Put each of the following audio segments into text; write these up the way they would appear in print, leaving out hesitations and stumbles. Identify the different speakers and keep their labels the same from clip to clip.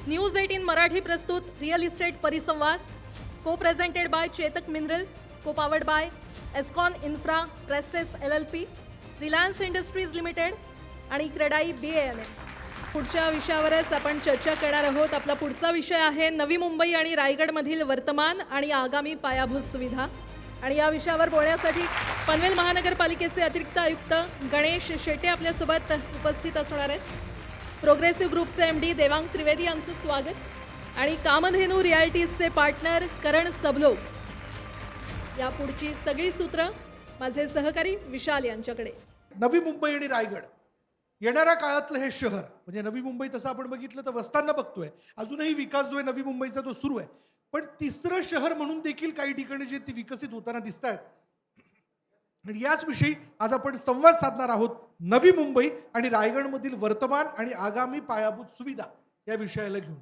Speaker 1: News 18 Marathi प्रस्तुत real estate परिसंवाद co presented by Chetak minerals, co powered by Escon infra prestress LLP, Reliance Industries Limited आणि CREDAI BANL. पुढच्या विषयावरच आपण चर्चा करणार आहोत. आपला पुढचा विषय आहे नवी मुंबई आणि रायगडमधील वर्तमान आणि आगामी पायाभूत सुविधा. आणि या विषयावर बोलण्यासाठी पनवेल महानगरपालिकेचे अतिरिक्त आयुक्त गणेश शेटे आपल्यासोबत उपस्थित असणार आहेत. प्रोग्रेसिव्ह ग्रुपचे MD देवांग त्रिवेदी यांचं स्वागत आणि कामधेनू रियालिटीजचे पार्टनर करण सबलोग. या पुढची सगळी सूत्र माझे सहकारी विशाल यांच्याकडे.
Speaker 2: नवी मुंबई आणि रायगड येणाऱ्या काळातलं हे शहर म्हणजे नवी मुंबई तसं आपण बघितलं तर वस्तांना बघतोय, अजूनही विकास जो आहे नवी मुंबईचा तो सुरू आहे, पण तिसरं शहर म्हणून देखील काही ठिकाणी जे ती विकसित होताना दिसत आहेत. आणि याच विषयी आज आपण संवाद साधणार आहोत. नवी मुंबई आणि रायगडमधील वर्तमान आणि आगामी पायाभूत सुविधा या विषयाला घेऊन.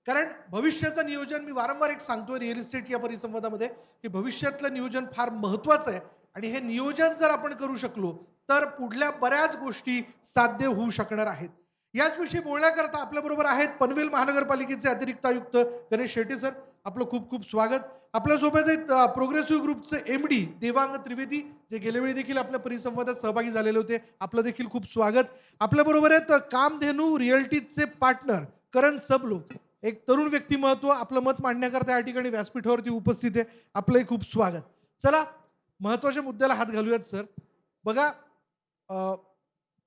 Speaker 2: कारण भविष्याचं नियोजन मी वारंवार एक सांगतोय रिअल इस्टेट या परिसंवादामध्ये की भविष्यातलं नियोजन फार महत्त्वाचं आहे आणि हे नियोजन जर आपण करू शकलो तर पुढल्या बऱ्याच गोष्टी साध्य होऊ शकणार आहेत. याच विषयी बोलण्याकरता आपल्याबरोबर आहेत पनवेल महानगरपालिकेचे अतिरिक्त आयुक्त गणेश शेटे सर. आपलं खूप खूप स्वागत. आपल्यासोबत आहेत प्रोग्रेसिव्ह ग्रुपचे MD देवांग त्रिवेदी, जे गेल्या वेळी देखील आपल्या परिसंवादात सहभागी झालेले होते. आपलं देखील खूप स्वागत. आपल्याबरोबर आहेत कामधेनू रिअल्टीजचे पार्टनर करण सबलोग, एक तरुण व्यक्तिमत्व आपलं मत मांडण्याकरता या ठिकाणी व्यासपीठावरती उपस्थित आहे. आपलंही खूप स्वागत. चला महत्त्वाच्या मुद्द्याला हात घालूयात सर. बघा,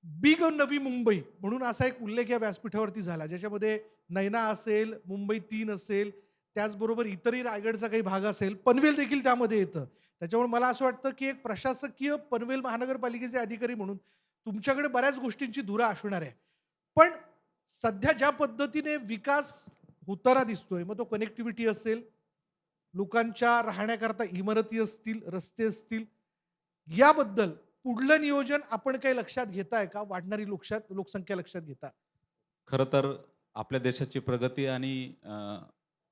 Speaker 2: बिग नवी मुंबई म्हणून असा एक उल्लेख या व्यासपीठावरती झाला, ज्याच्यामध्ये नैना असेल, मुंबई 3 असेल, त्याचबरोबर इतरही रायगडचा काही भाग असेल, पनवेल देखील त्यामध्ये येतं. त्याच्यामुळे मला असं वाटतं की एक प्रशासकीय पनवेल महानगरपालिकेचे अधिकारी म्हणून तुमच्याकडे बऱ्याच गोष्टींची धुरा असणार आहे. पण सध्या ज्या पद्धतीने विकास होताना दिसतोय, मग तो कनेक्टिव्हिटी असेल, लोकांच्या राहण्याकरता इमारती असतील, रस्ते असतील, याबद्दल पुढलं नियोजन आपण काही लक्षात घेताय का? वाढणारी लोकसंख्या लक्षात घेता?
Speaker 3: खरं तर आपल्या देशाची प्रगती आणि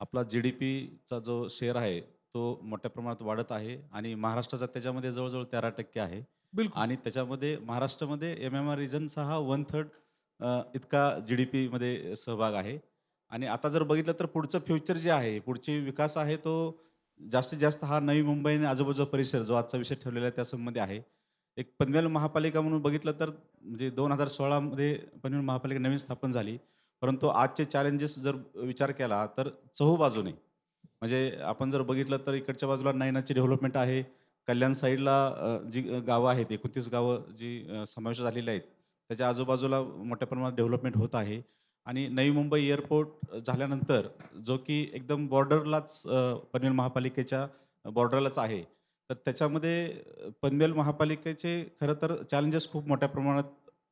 Speaker 3: आपला GDPचा जो शेअर आहे तो मोठ्या प्रमाणात वाढत आहे आणि महाराष्ट्राचा त्याच्यामध्ये जवळजवळ 13% आहे.
Speaker 2: बिलकुल.
Speaker 3: आणि त्याच्यामध्ये महाराष्ट्रामध्ये MMR रिजनचा हा 1/3 इतका GDP मध्ये सहभाग आहे. आणि आता जर बघितलं तर पुढचं फ्युचर जे आहे, पुढची विकास आहे, तो जास्तीत जास्त हा नवी मुंबई आणि आजूबाजूचा परिसर जो आजचा विषय ठेवलेला आहे त्या संबंधी आहे. एक पनवेल महापालिका म्हणून बघितलं तर म्हणजे 2016 मध्ये पनवेल महापालिका नवीन स्थापन झाली. परंतु आजचे चॅलेंजेस जर विचार केला तर चहूबाजूने म्हणजे आपण जर बघितलं तर इकडच्या बाजूला नैनाची डेव्हलपमेंट आहे. कल्याण साईडला जी गावं आहेत, 29 गावं जी समावेश झालेली आहेत, त्याच्या आजूबाजूला मोठ्या प्रमाणात डेव्हलपमेंट होत आहे. आणि नवी मुंबई एअरपोर्ट झाल्यानंतर जो की एकदम बॉर्डरलाच पनवेल महापालिकेच्या बॉर्डरलाच आहे, तर त्याच्यामध्ये पनवेल महापालिकेचे खरं तर चॅलेंजेस खूप मोठ्या प्रमाणात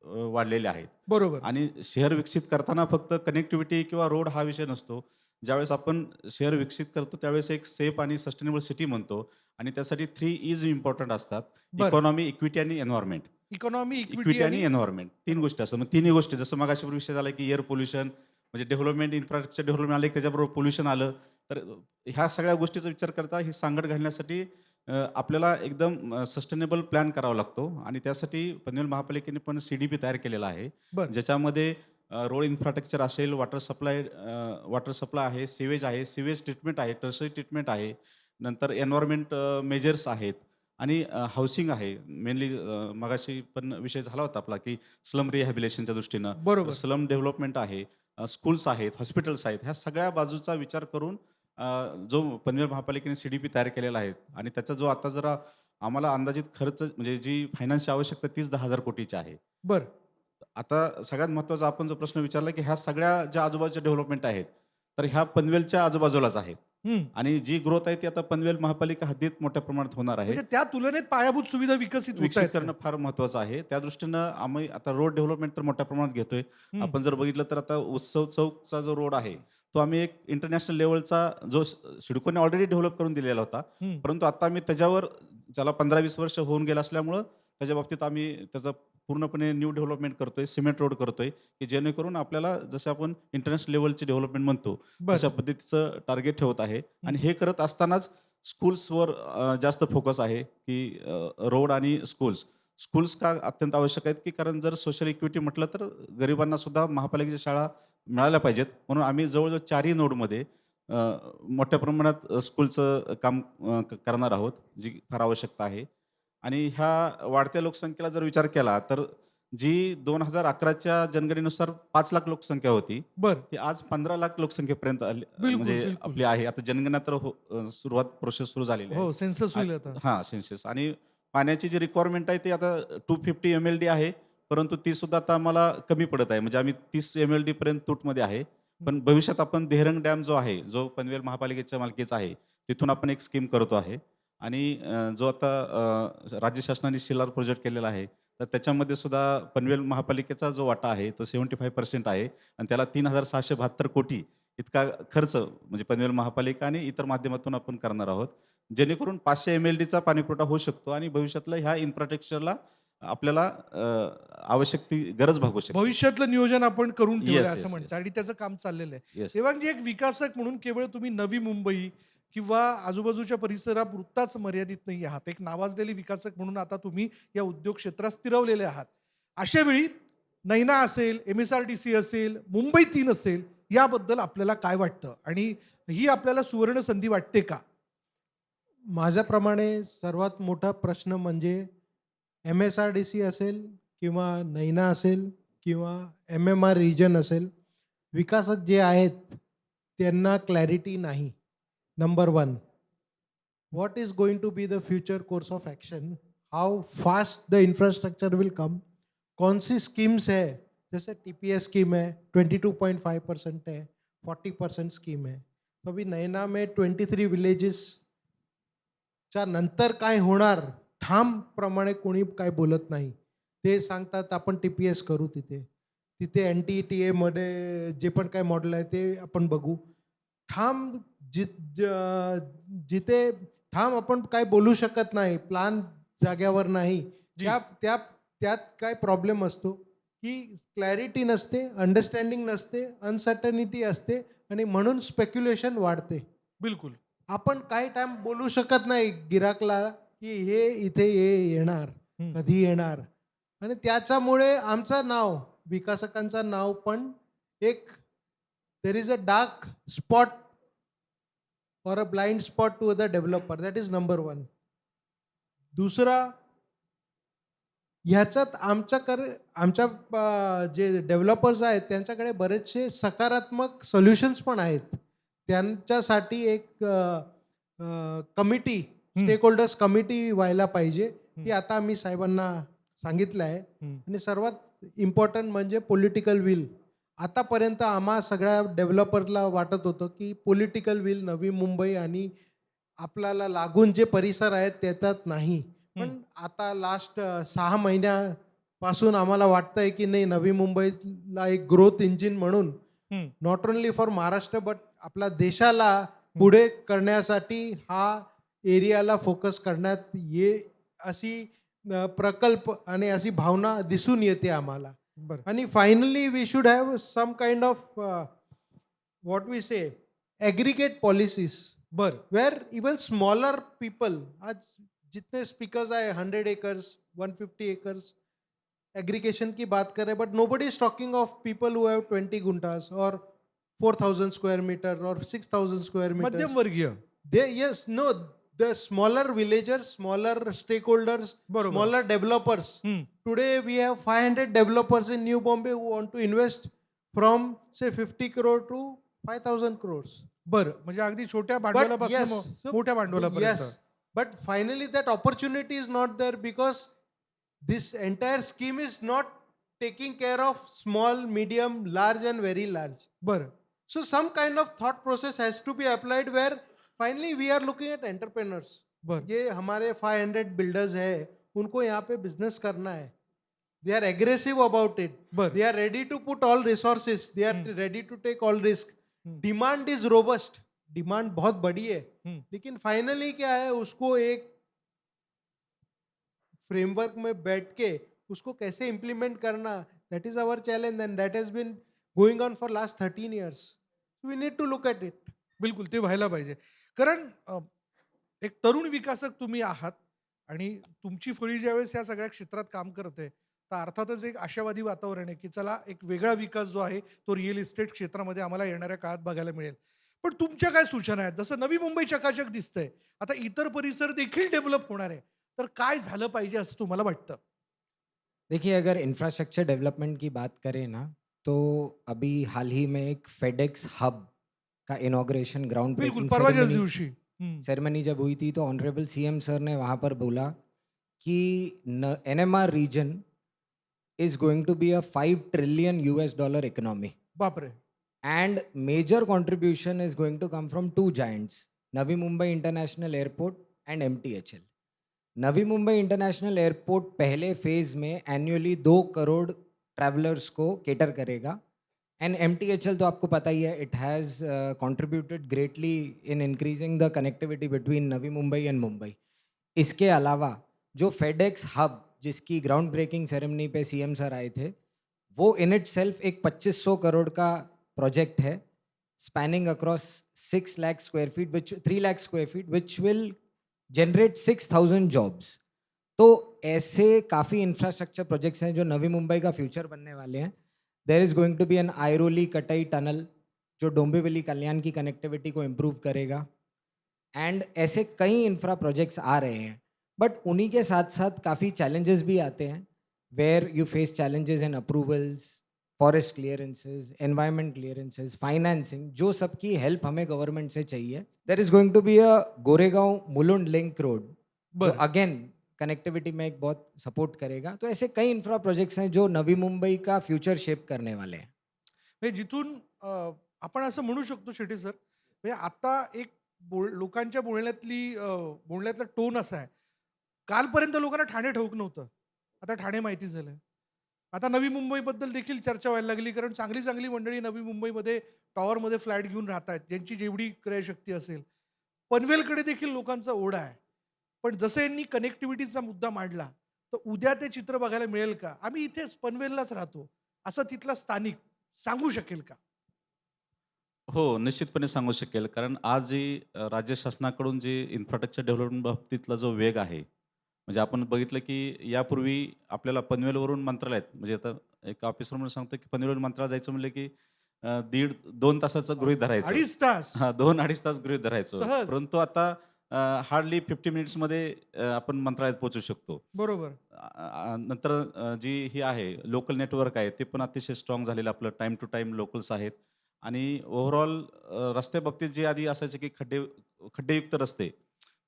Speaker 3: वाढलेले आहेत.
Speaker 2: बरोबर.
Speaker 3: आणि शहर विकसित करताना फक्त कनेक्टिव्हिटी किंवा रोड हा विषय नसतो. ज्यावेळेस आपण शहर विकसित करतो त्यावेळेस एक सेफ आणि सस्टेनेबल सिटी म्हणतो आणि त्यासाठी 3 E's इम्पॉर्टंट असतात.
Speaker 2: बरं.
Speaker 3: इकॉनॉमी, इक्विटी आणि एन्व्हायरमेंट.
Speaker 2: इकॉनॉमी,
Speaker 3: इक्विटी आणि एन्व्हायरमेंट 3 गोष्टी असतात. मग तिन्ही गोष्टी जसं मगाशी विषय झाला की एअर पोल्युशन म्हणजे डेव्हलपमेंट, इन्फ्रास्ट्रक्चर डेव्हलपमेंट आले, त्याच्याबरोबर पोल्युशन आलं, तर ह्या सगळ्या गोष्टीचा विचार करता ही सांगड घालण्यासाठी आपल्याला एकदम सस्टेनेबल प्लॅन करावा लागतो. आणि त्यासाठी पनवेल महापालिकेने पण CDP तयार केलेला आहे,
Speaker 2: बरं.
Speaker 3: ज्याच्यामध्ये रोड इन्फ्रास्ट्रक्चर असेल, वॉटर सप्लाय आहे, सीवेज आहे, सीवेज ट्रीटमेंट आहे, टर्शरी ट्रीटमेंट आहे, नंतर एन्व्हायरमेंट मेजर्स आहेत आणि हाऊसिंग आहे. मेनली मगाशी पण विषय झाला होता आपला की स्लम रिहॅबिलिटेशनच्या दृष्टीनं
Speaker 2: बरोबर.
Speaker 3: स्लम डेव्हलपमेंट आहे, स्कूल्स आहेत, हॉस्पिटल्स आहेत. ह्या सगळ्या बाजूचा विचार करून जो पनवेल महापालिकेने CDP तयार केलेला आहे आणि त्याचा जो आता जरा आम्हाला अंदाजित खर्च म्हणजे जी फायनान्सची आवश्यकता 30-10 हजार कोटीची आहे.
Speaker 2: बरं.
Speaker 3: आता सगळ्यात महत्त्वाचा आपण जो प्रश्न विचारला की ह्या सगळ्या ज्या आजूबाजूच्या डेव्हलपमेंट आहेत, तर ह्या पनवेलच्या आजूबाजूलाच आहेत.
Speaker 2: हं.
Speaker 3: आणि जी ग्रोथ आहे ती आता पनवेल महापालिका हद्दीत मोठ्या प्रमाणात होणार आहे.
Speaker 2: म्हणजे त्या तुलनेत पायाभूत सुविधा विकसित होत
Speaker 3: विकसित
Speaker 2: आहेत.
Speaker 3: करणं फार महत्त्वाचं आहे. त्या दृष्टीनं आम्ही आता रोड डेव्हलपमेंट तर मोठ्या प्रमाणात घेतोय.
Speaker 2: हं.
Speaker 3: आपण जर बघितलं तर आता उत्सव चौकचा जो रोड आहे, तो आम्ही एक इंटरनॅशनल लेव्हलचा जो सिडकोने ऑलरेडी डेव्हलप करून दिलेला होता.
Speaker 2: हं.
Speaker 3: परंतु आता आम्ही त्याच्यावर त्याला 15-20 वर्ष होऊन गेलं असल्यामुळं त्याच्या बाबतीत आम्ही त्याचं पूर्णपणे न्यू डेव्हलपमेंट करतोय, सिमेंट रोड करतोय, की जेणेकरून आपल्याला जसं आपण इंटरनॅशनल लेव्हलची डेव्हलपमेंट म्हणतो
Speaker 2: बरं.
Speaker 3: तशा पद्धतीचं टार्गेट ठेवत आहे. आणि हे करत असतानाच स्कूल्सवर जास्त फोकस आहे की रोड आणि स्कूल्स का अत्यंत आवश्यक आहेत की कारण जर सोशल इक्विटी म्हटलं तर गरिबांना सुद्धा महापालिकेच्या शाळा मिळाल्या पाहिजेत. म्हणून आम्ही जवळ-जवळ 4ही नोडमध्ये अ, मोठ्या प्रमाणात स्कूलचं काम करणार आहोत, जी फार आवश्यकता आहे. आणि ह्या वाढत्या लोकसंख्येला जर विचार केला, तर जी 2011च्या जनगणनेनुसार 5 लाख लोकसंख्या होती,
Speaker 2: बरं.
Speaker 3: ती आज 15 लाख लोकसंख्येपर्यंत आली
Speaker 2: बिलकुल,
Speaker 3: म्हणजे
Speaker 2: बिलकुल.
Speaker 3: आपली आहे. आता जनगणना तर सुरुवात प्रोसेस सुरू झालेली आहे.
Speaker 2: हो, सेन्सस होईल आता.
Speaker 3: हां, सेन्सस आणि पाण्याची जी रिक्वायरमेंट आहे ती आता 250 एम-एल-डी आहे. परंतु ती सुद्धा आता आम्हाला कमी पडत आहे. म्हणजे आम्ही 30 एम-एल-डी पर्यंत तूटमध्ये आहे. पण भविष्यात आपण देहरंग डॅम जो आहे, जो पनवेल महापालिकेच्या मालकीचा आहे, तिथून आपण एक स्कीम करतो आहे. आणि जो आता राज्य शासनाने शिलार प्रोजेक्ट केलेला आहे, तर त्याच्यामध्ये सुद्धा पनवेल महापालिकेचा जो वाटा आहे, तो 75% आहे आणि त्याला 3,672 कोटी इतका खर्च म्हणजे पनवेल महापालिका आणि इतर माध्यमातून आपण करणार आहोत. जेणेकरून 500 एम-एल-डीचा पाणीपुरवठा होऊ शकतो आणि भविष्यातल्या ह्या इन्फ्रास्ट्रक्चरला आपल्याला आवश्यक ती गरज भागवू शकते.
Speaker 2: भविष्यातलं नियोजन आपण करून ठेवलंय
Speaker 3: येस,
Speaker 2: असं
Speaker 3: येस,
Speaker 2: म्हणतात
Speaker 3: येस.
Speaker 2: आणि त्याचं काम चाललेलं आहे.
Speaker 3: येस.
Speaker 2: देवांगजी, एक विकासक म्हणून केवळ तुम्ही नवी मुंबई किंवा आजूबाजूच्या परिसरापुरताच मर्यादित नाही आहात. एक नावाजलेले विकासक म्हणून आता तुम्ही या उद्योग क्षेत्रात स्थिरवलेले आहात. अशा वेळी नैना असेल, MSRDC असेल, मुंबई 3 असेल, याबद्दल आपल्याला काय वाटतं आणि ही आपल्याला सुवर्ण संधी वाटते का?
Speaker 4: माझ्याप्रमाणे सर्वात मोठा प्रश्न म्हणजे MSRDC असेल किंवा नैना असेल किंवा MMR रिजन असेल, विकासक जे आहेत त्यांना क्लॅरिटी नाही. Number 1, what is going to be the future course of action? How fast the infrastructure will come? कौन सी स्कीम्स है? जैसे TPS स्कीम है, 22.5% है, 40% स्कीम है. तो अभी नैना में 23 विलेजेस च्या नंतर काय होणार ठामप्रमाणे कोणी काय बोलत नाही. ते सांगतात आपण TPS करू तिथे. तिथे NTTA मध्ये जे पण काही मॉडेल आहे ते आपण बघू. ठाम जिथे ठाम आपण काय बोलू शकत नाही, प्लान जाग्यावर नाही.
Speaker 2: जी.
Speaker 4: त्यात काय प्रॉब्लेम असतो, की क्लॅरिटी नसते, अंडरस्टँडिंग नसते, अनसर्टनिटी असते आणि म्हणून स्पेक्युलेशन वाढते.
Speaker 2: बिलकुल.
Speaker 4: आपण काही टाइम बोलू शकत नाही गिराकला, की हे इथे येणार,
Speaker 2: हं.
Speaker 4: कधी येणार. आणि त्याच्यामुळे आमचं नाव, विकासकांचं नाव पण एक there is a dark spot or a blind spot to the developer. That is number 1. दुसरा, ह्याच्यात आमच्या जे डेव्हलपर्स आहेत त्यांच्याकडे बरेचसे सकारात्मक सोल्युशन्स पण आहेत. त्यांच्यासाठी एक कमिटी,
Speaker 2: हं.
Speaker 4: स्टेकहोल्डर्स कमिटी व्हायला पाहिजे.
Speaker 2: हं.
Speaker 4: ती आता आम्ही साहेबांना सांगितलं आहे.
Speaker 2: हं.
Speaker 4: आणि सर्वात इम्पॉर्टंट म्हणजे पॉलिटिकल विल. आतापर्यंत आम्हा सगळ्या डेव्हलपरला वाटत होतं, की पॉलिटिकल विल नवी मुंबई आणि आपल्याला लागून जे परिसर आहेत त्याच्यात नाही. पण आता लास्ट 6 महिन्यापासून आम्हाला वाटतंय, की नाही, नवी मुंबईला एक ग्रोथ इंजिन म्हणून
Speaker 2: हं.
Speaker 4: Not only for Maharashtra but आपल्या देशाला पुढे करण्यासाठी हा एरियाला फोकस करण्यात अशी प्रकल्प आणि अशी भावना दिसून येते आम्हाला.
Speaker 2: बरं.
Speaker 4: आणि finally we should have some kind of what we say aggregate policies
Speaker 2: बरं.
Speaker 4: वेअर इवन स्मॉलर पीपल, आज जितने स्पीकर्स आए 100 एकर्स, 150 एकर्स एग्रीगेशन की बात करें, but nobody is talking of people who have 20 गुंटास और 4,000 स्क्वायर मीटर और 6,000 स्क्वायर मीटर.
Speaker 2: मध्यमवर्गीय.
Speaker 4: Yes, no, the smaller villagers, smaller stakeholders,
Speaker 2: बरोबर.
Speaker 4: smaller developers.
Speaker 2: हं.
Speaker 4: Today we have 500 developers in New Bombay who want to invest from say 50 crore to 5,000 crores.
Speaker 2: बरं. म्हणजे अगदी छोट्या
Speaker 4: But
Speaker 2: भांडवलापासून
Speaker 4: yes, so-
Speaker 2: मोठ्या भांडवलापर्यंत.
Speaker 4: yes, but finally that opportunity is not there because this entire scheme is not taking care of small, medium, large and very large.
Speaker 2: बरं.
Speaker 4: So some kind of thought process has to be applied where finally we are looking at entrepreneurs.
Speaker 2: बरं.
Speaker 4: ये हमारे 500 builders है, उनको यहाँ पे business करना है. They are aggressive about it.
Speaker 2: बरं.
Speaker 4: They are ready to put all resources. They are ready to take all risk. Demand is robust. Demand बहुत बड़ी है. लेकिन फाइनली क्या है, उसको एक फ्रेमवर्क में बैठ के उसको कैसे इम्प्लीमेंट करना, that is our challenge and that has been going on for last 13 years. We need to look at it.
Speaker 2: बिलकुल ते व्हायला पाहिजे. कारण एक तरुण विकासक तुम्ही आहात आणि तुमची फळी ज्यावेळेस या सगळ्या क्षेत्रात काम करते, तर अर्थातच एक आशावादी वातावरण आहे, की चला एक वेगळा विकास जो आहे, तो रिअल इस्टेट क्षेत्रामध्ये आम्हाला येणाऱ्या काळात बघायला मिळेल. पण तुमच्या काय सूचना आहेत? जसं नवी मुंबई चकाचक दिसतंय, आता इतर परिसर देखील डेव्हलप होणार आहे. तर काय झालं पाहिजे असं तुम्हाला वाटतं?
Speaker 5: देखिए, अगर इंफ्रास्ट्रक्चर डेवलपमेंट की बात करें ना, तो अभी हाल ही में एक फेडेक्स हब का इनॉग्रेशन ग्राउंड
Speaker 2: बिल्कुल,
Speaker 5: ब्रेकिंग
Speaker 2: परवाच्याच
Speaker 5: सेरेमनी
Speaker 2: दिवशी. हं.
Speaker 5: सेरेमनी जब हुई थी, तो ऑनरेबल सीएम सर ने वहाँ पर बोला कि न NMR region is going to be a $5 trillion economy
Speaker 2: बापरे!
Speaker 5: and major contribution is going to come from two giants, Navi Mumbai International Airport and MTHL. Navi Mumbai international airport पहले फेज में annually 2 crore travellers को cater करेगा end MTHL तो आपको पता ही है, it has contributed greatly in increasing the connectivity between Navi Mumbai end Mumbai. इसके अलावा जो फेडेक्स हब जिसकी ग्राउंड ब्रेकिंग सेरेमनी पे सीएम सर आए थे, वो इन इट सेल्फ एक 2500 करोड़ का प्रोजेक्ट है spanning across 6 lakh square feet which 3 lakh square feet which will generate 6000 jobs. तो ऐसे काफ़ी इंफ्रास्ट्रक्चर प्रोजेक्ट्स हैं जो नवी मुंबई का फ्यूचर बनने वाले हैं. There is going to be an Airoli Katai tunnel जो डोंबिवली कल्याण की कनेक्टिविटी को इम्प्रूव करेगा एंड ऐसे कई इंफ्रा प्रोजेक्ट्स आ रहे हैं. बट उन्हीं के साथ साथ काफ़ी चैलेंजेस भी आते हैं where you face challenges in approvals, forest clearances, environment clearances, financing, जो सबकी हेल्प हमें गवर्नमेंट से चाहिए. There is going to be a Goregaon Mulund link road जो
Speaker 2: बरं.
Speaker 5: अगेन कनेक्टिविटी में एक बहुत सपोर्ट करेगा. तो ऐसे कई इंफ्रा प्रोजेक्ट्स हैं जो नवी मुंबई का फ्यूचर शेप करने वाले हैं.
Speaker 2: म्हणजे जिथून आपण असं म्हणू शकतो शेट्टी सर, म्हणजे आता एक लोकांच्या बोलण्यातला टोन असा आहे. कालपर्यंत लोकांना ठाणे ठाऊक नव्हतं. आता ठाणे माहिती झालं. आता नवी मुंबईबद्दल देखील चर्चा व्हायला लागली, कारण चांगली चांगली मंडळी नवी मुंबईमध्ये टॉवरमध्ये फ्लॅट घेऊन राहतायत, ज्यांची जेवढी क्रयशक्ती असेल. पनवेलकडे देखील लोकांचा ओढा आहे. पण जसं यांनी कनेक्टिव्हिटीचा मुद्दा मांडला, तर उद्या ते चित्र बघायला मिळेल का? आम्ही इथेच पनवेललाच राहतो, असं तिथला स्थानिक सांगू शकेल का?
Speaker 3: हो, निश्चितपणे सांगू शकेल. कारण आज जी राज्य शासनाकडून जी इन्फ्रास्ट्रक्चर डेव्हलपमेंट बाबतीतला जो वेग आहे, म्हणजे आपण बघितलं की यापूर्वी आपल्याला पनवेलवरून मंत्रालयात म्हणजे आता एक ऑफिसर म्हणून सांगतो की पनवेलवरून मंत्रालयात जायचं म्हणलं की 1.5-2 तासाचं गृहीत धरायचं.
Speaker 2: 2.5 तास.
Speaker 3: हां, 2-2.5 तास गृहीत धरायचो.
Speaker 2: सहज.
Speaker 3: परंतु आता हार्डली 50 मिनिट्समध्ये आपण मंत्रालयात पोहोचू शकतो.
Speaker 2: बरोबर.
Speaker 3: नंतर जी ही आहे लोकल नेटवर्क आहे ते पण अतिशय स्ट्रॉंग झालेलं आपलं टाईम टू टाईम लोकल्स आहेत आणि ओव्हरऑल रस्त्याबाबतीत जे आधी असायचे की खड्डेयुक्त रस्ते,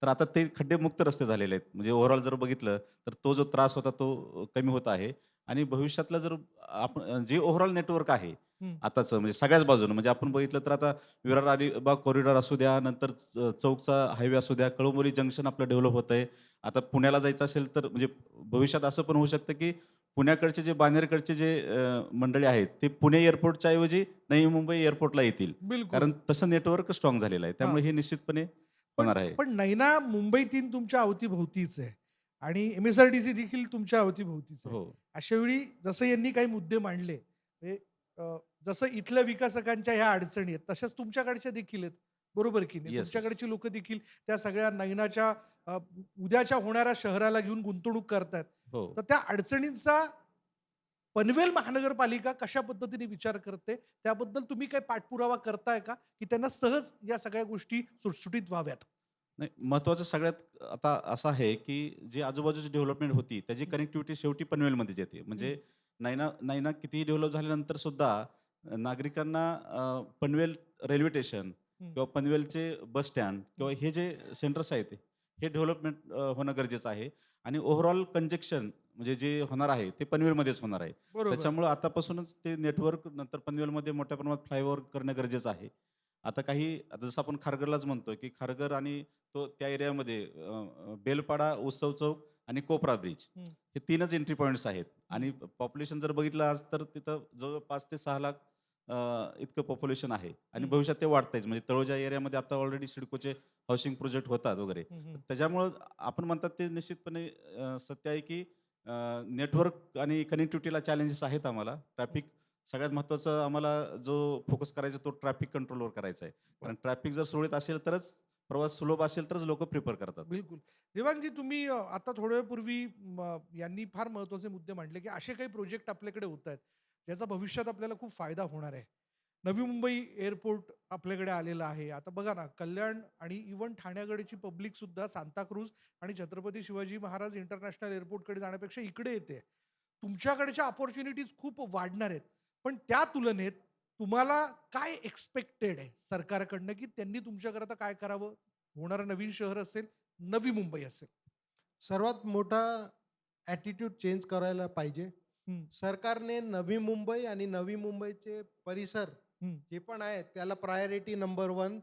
Speaker 3: तर आता ते खड्डेमुक्त रस्ते झालेले आहेत. म्हणजे ओव्हरऑल जर बघितलं तर तो जो त्रास होता तो कमी होत आहे आणि भविष्यातलं जर आपण जे ओव्हरऑल नेटवर्क आहे
Speaker 2: हं.
Speaker 3: आताचं म्हणजे सगळ्याच बाजूनं म्हणजे आपण बघितलं तर आता विरार अलिबाग कॉरिडॉर असू द्या, नंतर चौकचा हायवे असू द्या, कळमोरी जंक्शन आपलं डेव्हलप होतंय. आता पुण्याला जायचं असेल तर म्हणजे भविष्यात असं पण होऊ शकतं की पुण्याकडचे जे बानेरकडचे जे मंडळी आहेत ते पुणे एअरपोर्टच्या ऐवजी नवी मुंबई एअरपोर्टला येतील.
Speaker 2: बिलकुल.
Speaker 3: कारण तसं नेटवर्क स्ट्रॉंग झालेलं आहे. त्यामुळे हे निश्चितपणे होणार आहे.
Speaker 2: पण नैना मुंबईतील तुमच्या अवतीभोवतीच आहे आणि एम-एस-आर-टी-सी देखील तुमच्या अवतीभोवतीच आहे.
Speaker 3: हो.
Speaker 2: अशा वेळी जसं यांनी काही मुद्दे मांडले, म्हणजे जसं इथल्या विकासकांच्या ह्या अडचणी आहेत, तशाच तुमच्याकडच्या देखील आहेत. बरोबर की नाही?
Speaker 3: Yes, yes.
Speaker 2: तुमच्याकडची लोकं देखील त्या सगळ्या नैनाच्या उद्याच्या होणाऱ्या शहराला घेऊन गुंतवणूक करतायत.
Speaker 3: हो.
Speaker 2: तर त्या अडचणींचा पनवेल महानगरपालिका कशा पद्धतीने विचार करते, त्याबद्दल तुम्ही काही पाठपुरावा करताय का? की त्यांना सहज या सगळ्या गोष्टी सुटसुटीत व्हाव्यात?
Speaker 3: नाही, महत्त्वाचं सगळ्यात आता असं आहे, की जी आजूबाजूची डेव्हलपमेंट होती, त्याची कनेक्टिव्हिटी शेवटी पनवेलमध्येच येते. म्हणजे नैना नैना कितीही डेव्हलप झाल्यानंतर सुद्धा नागरिकांना पनवेल रेल्वे स्टेशन किंवा पनवेलचे बस स्टँड किंवा हे जे सेंटर्स आहेत, हे डेव्हलपमेंट होणं गरजेचं आहे आणि ओव्हरऑल कंजेक्शन म्हणजे जे होणार आहे, ते पनवेलमध्येच होणार आहे.
Speaker 2: बरोबर.
Speaker 3: त्याच्यामुळं आतापासूनच ते नेटवर्क नंतर पनवेलमध्ये मोठ्या प्रमाणात फ्लायओव्हर करणं गरजेचं आहे. आता आता जसं आपण खारघरलाच म्हणतोय, की खारघर आणि त्या एरियामध्ये बेलपाडा, उत्सव चौक आणि कोपरा ब्रिज
Speaker 2: हं.
Speaker 3: हे 3च एंट्री पॉइंट्स आहेत आणि पॉप्युलेशन जर बघितलं आज तर तिथं जवळ 5 ते 6 लाख इतकं पॉप्युलेशन आहे आणि
Speaker 2: हं.
Speaker 3: भविष्यात ते वाढतंयच. म्हणजे तळोजा एरियामध्ये आता ऑलरेडी सिडकोचे हाऊसिंग प्रोजेक्ट होतात वगैरे. त्याच्यामुळं आपण म्हणतात ते निश्चितपणे सत्य आहे, की नेटवर्क आणि कनेक्टिव्हिटीला चॅलेंजेस आहेत आम्हाला. ट्रॅफिक सगळ्यात महत्त्वाचं आम्हाला जो फोकस करायचा तो ट्रॅफिक कंट्रोलवर करायचा आहे. कारण ट्रॅफिक जर सुरळीत असेल तरच प्रवास सुलभ असेल तरच लोक प्रिफर करतात.
Speaker 2: बिलकुल. देवांगजी तुम्ही आता थोड्या वेळपूर्वी यांनी फार महत्त्वाचे मुद्दे मांडले, की असे काही प्रोजेक्ट आपल्याकडे होत आहेत, ज्याचा भविष्यात आपल्याला खूप फायदा होणार आहे. नवी मुंबई एअरपोर्ट आपल्याकडे आलेलं आहे. आता बघा ना, कल्याण आणि इव्हन ठाण्याकडची पब्लिक सुद्धा सांताक्रूझ आणि छत्रपती शिवाजी महाराज इंटरनॅशनल एअरपोर्टकडे जाण्यापेक्षा इकडे येते. तुमच्याकडच्या अपॉर्च्युनिटीज खूप वाढणार आहेत. पण त्या तुलनेत तुम्हाला काय एक्स्पेक्टेड आहे सरकारकडनं, की त्यांनी तुमच्याकरता काय करावं? होणारं नवीन शहर असेल, नवी मुंबई असेल.
Speaker 4: सर्वात मोठा ॲटिट्यूड चेंज करायला पाहिजे.
Speaker 2: हं.
Speaker 4: सरकारने नवी मुंबई आणि नवी मुंबईचे परिसर
Speaker 2: हं.
Speaker 4: जे पण आहेत त्याला प्रायोरिटी नंबर 1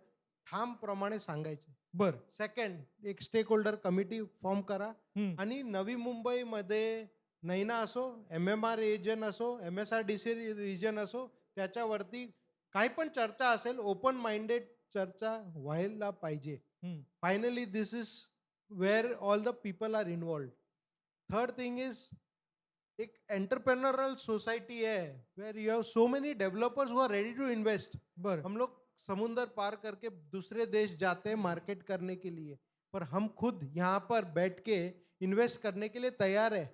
Speaker 4: ठामप्रमाणे सांगायचे.
Speaker 2: बरं.
Speaker 4: सेकंड, एक स्टेक होल्डर कमिटी फॉर्म करा
Speaker 2: हं.
Speaker 4: आणि नवी मुंबईमध्ये नैना असो, MMR रिजन असो, MSRDC रिजन असो, त्याच्यावरती काही पण चर्चा असेल, ओपन माइंडेड चर्चा व्हायला पाहिजे.
Speaker 2: हं.
Speaker 4: Finally this is where all the people are involved. Third thing is एक एंटरप्रेन्योरल सोसाइटी है where you have so many developers who are ready to invest.
Speaker 2: बरं.
Speaker 4: हम लोग समुंदर पार करके दूसरे देश जाते हैं मार्केट करने के लिए, पर हम खुद यहाँ पर बैठ के इन्वेस्ट करने के लिए तैयार है.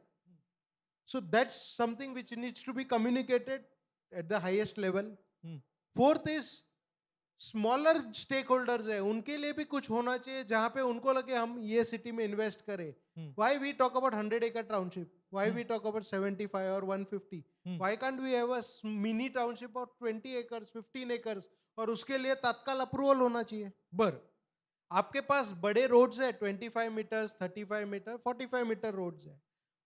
Speaker 4: So that's something which needs to be communicated at the highest level.
Speaker 2: Hmm.
Speaker 4: Fourth is smaller stakeholders है, उनके लिए भी कुछ होना चाहिए जहाँ पे उनको लगे हम ये सिटी में इन्वेस्ट करें. Why we talk about 100 acre township, why we talk about 75 और 150, why can't we have a mini township of 20 acres 15 acres, और उसके लिए तत्काल अप्रूवल होना चाहिए.
Speaker 2: बरं.
Speaker 4: आपके पास बड़े रोड्स है 25 मीटर्स 35 मीटर 45 मीटर रोड्स है,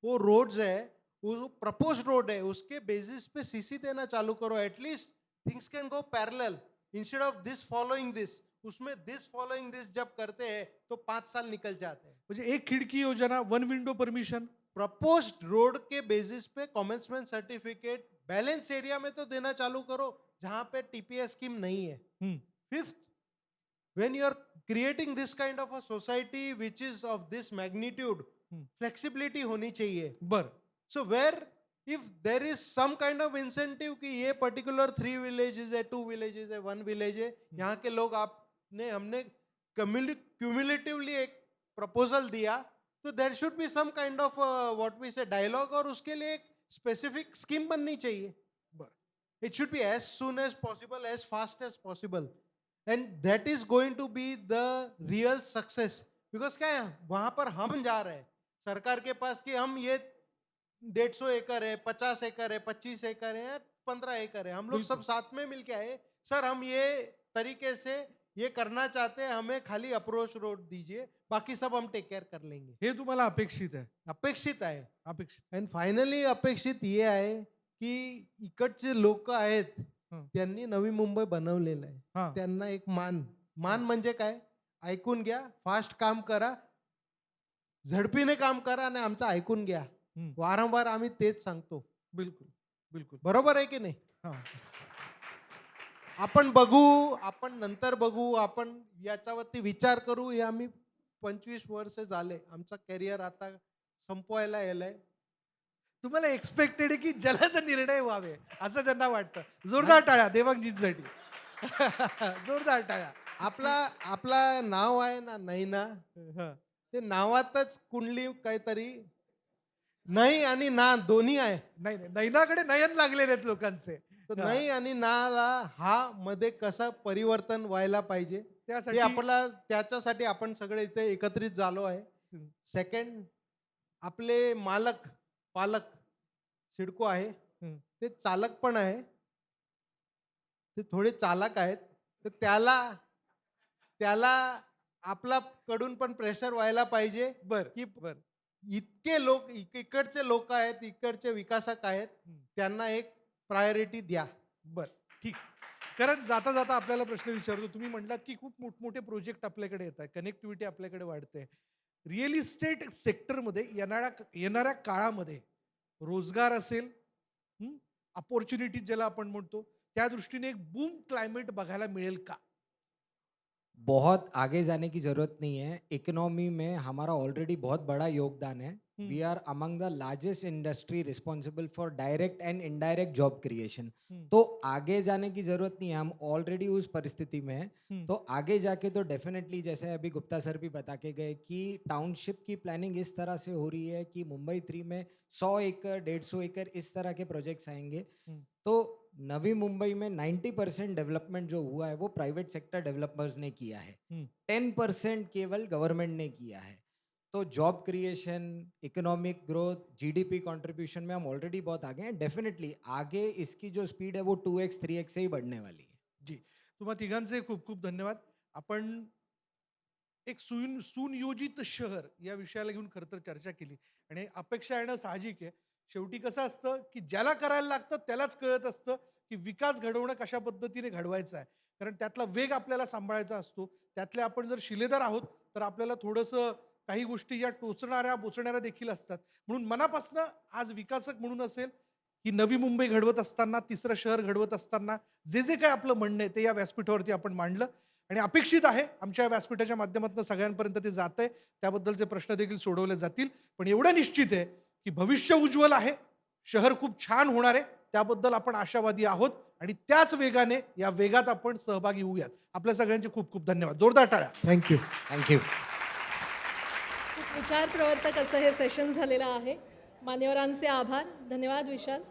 Speaker 4: वो रोड्स है, वो प्रपोज रोड है, उसके बेसिस पे सीसी देना चालू करो. At least things can go parallel instead of this following this. उसमें दिस फॉलोइंग दिस जब करते हैं तो 5 साल निकल जाते हैं.
Speaker 2: म्हणजे एक खिडकी योजना, one window permission.
Speaker 4: Propose road के बेसिस पे कॉमेंसमेंट सर्टिफिकेट बैलेंस एरिया में तो देना चालू करो जहां पे टीपीएस स्कीम नहीं है. Fifth, when you are creating this kind of a society which is of this magnitude, flexibility होनी चाहिए.
Speaker 2: बरं.
Speaker 4: So where if there is some kind of incentive कि ये particular 3 villages है, 2 villages है, 1 village है, यहाँ के लोग आपने हमने cumulatively एक proposal दिया, तो there should be some kind of what we say dialogue, और उसके लिए एक specific scheme बननी चाहिए.
Speaker 2: बरं.
Speaker 4: It should be as soon as possible, as fast as possible. And that is going to be the real success. Because क्या है, वहां पर हम जा रहे हैं सरकार के पास कि हम ये 150 एकड़ है, 50 एकड़ है, 25 एकड़ है, 15 एकड़ है, हम लोग सब साथ में मिलके आए, सर हम ये तरीके से ये करना चाहते हैं, हमें खाली अप्रोच रोड दीजिए, बाकी सब हम टेक केअर कर लेंगे.
Speaker 2: हे तुम्हाला अपेक्षित आहे.
Speaker 4: अपेक्षित आहे.
Speaker 2: अपेक्षित.
Speaker 4: अँड फायनली अपेक्षित हे आहे की इकडचे लोक आहेत त्यांनी नवी मुंबई बनवलेलं आहे.
Speaker 2: हां.
Speaker 4: त्यांना एक मान म्हणजे काय, ऐकून घ्या, फास्ट काम करा, झडपीने काम करा आणि आमचं ऐकून घ्या. वारंवार आम्ही तेच सांगतो.
Speaker 2: बिलकुल. बिलकुल.
Speaker 4: बरोबर आहे की नाही?
Speaker 2: हां.
Speaker 4: आपण बघू, आपण नंतर बघू, आपण याच्यावरती विचार करू. हे आम्ही 25 वर्ष झाले, आमचा करिअर आता संपवायला आलाय.
Speaker 2: तुम्हाला एक्सपेक्टेड आहे की जलद निर्णय व्हावे असं त्यांना वाटतं. जोरदार टाळ्या देवांगजींसाठी. जोरदार टाळ्या.
Speaker 4: आपला नाव आहे ना नैना,
Speaker 2: हां.
Speaker 4: ते नावातच कुंडली काहीतरी नाही आणि ना दोन्ही आहे.
Speaker 2: नाही नाही, नैनाकडे नयन लागलेले आहेत लोकांचे.
Speaker 4: तर नाही आणि नाला हा मध्ये कसं परिवर्तन व्हायला पाहिजे
Speaker 2: त्यासाठी
Speaker 4: ते आपला, त्याच्यासाठी आपण सगळे इथे एकत्रित झालो आहे. सेकंड, आपले पालक सिडको आहे, ते चालक पण आहे, ते थोडे चालक आहेत, तर त्याला आपला कडून पण प्रेशर व्हायला पाहिजे.
Speaker 2: बर
Speaker 4: की
Speaker 2: बर.
Speaker 4: इतके लोक इकडचे लोक आहेत, इकडचे विकासक आहेत, त्यांना एक प्रायोरिटी द्या.
Speaker 2: बर. ठीक. कारण जाता जाता आपल्याला प्रश्न विचारतो. तुम्ही म्हटलात की खूप मोठमोठे प्रोजेक्ट आपल्याकडे येत आहेत, कनेक्टिव्हिटी आपल्याकडे वाढते. रिअल इस्टेट सेक्टरमध्ये येणाऱ्या काळामध्ये रोजगार असेल, अपॉर्च्युनिटीज ज्याला आपण म्हणतो, त्या दृष्टीने एक बूम क्लायमेट बघायला मिळेल का?
Speaker 5: बहुत आगे जाने की ज़रूरत नहीं है। इकोनॉमी में हमारा ऑलरेडी बहुत बड़ा योगदान है। We are among the largest industry responsible for direct and indirect job creation. तो आगे जाने की ज़रूरत नहीं है, हम ऑलरेडी उस परिस्थिति में हैं। तो आगे जाके तो डेफिनेटली जैसे अभी गुप्ता सर भी बता के गए कि टाउनशिप की प्लानिंग इस तरह से हो रही है कि मुंबई 3 में 100 एकड़ 150 एकड़ इस तरह के प्रोजेक्ट्स आएंगे। तो नवी मुंबई में 90% डेवलपमेंट जो हुआ है वो प्राइवेट सेक्टर डेवलपर्स ने किया है। 10% केवल गवर्नमेंट ने किया है। तो job creation, economic growth, GDP contribution में हम ऑलरेडी बहुत आगे हैं। डेफिनेटली आगे इसकी जो स्पीड है वो 2x 3x से ही बढ़ने वाली है।
Speaker 2: जी, तुम्हा तिघांचे खूप खूप धन्यवाद. आपण एक सुनियोजित शहर या विषयाला घेऊन खरं तर चर्चा केली आणि अपेक्षा येणं साहजिक आहे. शेवटी कसं असतं की ज्याला करायला लागतं त्यालाच कळत असतं की विकास घडवणं कशा पद्धतीने घडवायचं आहे. कारण त्यातला वेग आपल्याला सांभाळायचा असतो. त्यातले आपण जर शिलेदार आहोत तर आपल्याला थोडंसं काही गोष्टी या टोचणाऱ्या बोचणाऱ्या देखील असतात. म्हणून मनापासनं आज विकासक म्हणून असेल ही नवी मुंबई घडवत असताना, तिसरं शहर घडवत असताना जे जे काही आपलं म्हणणं आहे ते या व्यासपीठावरती आपण मांडलं आणि अपेक्षित आहे आमच्या या व्यासपीठाच्या माध्यमातून सगळ्यांपर्यंत ते जातंय. त्याबद्दलचे प्रश्न देखील सोडवले जातील. पण एवढं निश्चित आहे की भविष्य उज्ज्वल आहे. शहर खूप छान होणार आहे. त्याबद्दल आपण आशावादी आहोत आणि त्याच वेगाने या वेगात आपण सहभागी होऊयात. आपल्या सगळ्यांचे खूप खूप धन्यवाद. जोरदार टाळ्या.
Speaker 4: थँक्यू.
Speaker 5: थँक्यू.
Speaker 1: खूप विचार प्रवर्तक असं हे सेशन झालेलं आहे. मान्यवरांचे आभार. धन्यवाद विशाल.